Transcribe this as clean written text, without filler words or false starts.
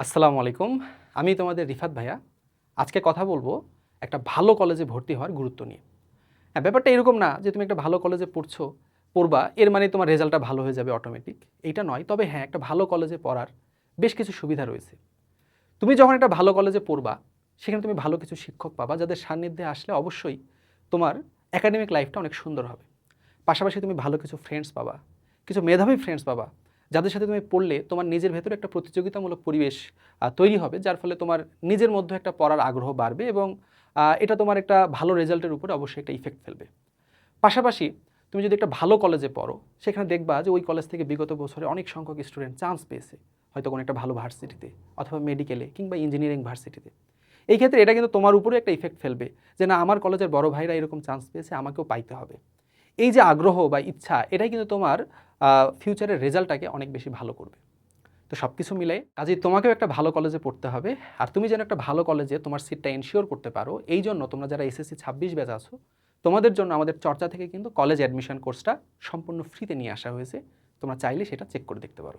আসসালামু আলাইকুম। আমি তোমাদের রিফাত ভাইয়া। আজকে কথা বলবো একটা ভালো কলেজে ভর্তি হওয়ার গুরুত্ব নিয়ে। হ্যাঁ, ব্যাপারটা এরকম না যে তুমি একটা ভালো কলেজে পড়বা এর মানে তোমার রেজাল্টটা ভালো হয়ে যাবে অটোমেটিক। এইটা নয়। তবে হ্যাঁ, একটা ভালো কলেজে পড়ার বেশ কিছু সুবিধা রয়েছে। তুমি যখন একটা ভালো কলেজে পড়বা, সেখানে তুমি ভালো কিছু শিক্ষক পাবা যাদের সান্নিধ্যে আসলে অবশ্যই তোমার একাডেমিক লাইফটা অনেক সুন্দর হবে। পাশাপাশি তুমি ভালো কিছু ফ্রেন্ডস পাবা, কিছু মেধাবী ফ্রেন্ডস পাবা, যাদের সাথে তুমি পড়লে তোমার নিজের ভেতরে একটা প্রতিযোগিতামূলক পরিবেশ তৈরি হবে, যার ফলে তোমার নিজের মধ্যে একটা পড়ার আগ্রহ বাড়বে এবং এটা তোমার একটা ভালো রেজাল্টের উপরে অবশ্যই একটা ইফেক্ট ফেলবে। পাশাপাশি তুমি যদি একটা ভালো কলেজে পড়ো, সেখানে দেখবা যে ওই কলেজ থেকে বিগত বছরে অনেক সংখ্যক স্টুডেন্ট চান্স পেয়েছে, হয়তো কোনো একটা ভালো ভার্সিটিতে অথবা মেডিকেলে কিংবা ইঞ্জিনিয়ারিং ভার্সিটিতে। এই ক্ষেত্রে এটা কিন্তু তোমার উপরে একটা ইফেক্ট ফেলবে যে না, আমার কলেজের বড় ভাইরা এরকম চান্স পেয়েছে, আমাকেও পাইতে হবে। এই যে আগ্রহ বা ইচ্ছা, এটাই কিন্তু তোমার ফিউচারের রেজাল্টটাকে অনেক বেশি ভালো করবে। তো সব কিছু মিলে কাজেই তোমাকেও একটা ভালো কলেজে পড়তে হবে। আর তুমি যেন একটা ভালো কলেজে তোমার সিটটা এনশিওর করতে পারো, এই জন্য তোমরা যারা এসএসসি 26 ব্যাচ আছো, তোমাদের জন্য আমাদের চর্চা থেকে কিন্তু কলেজ অ্যাডমিশন কোর্সটা সম্পূর্ণ ফ্রিতে নিয়ে আসা হয়েছে। তোমরা চাইলে সেটা চেক করে দেখতে পারো।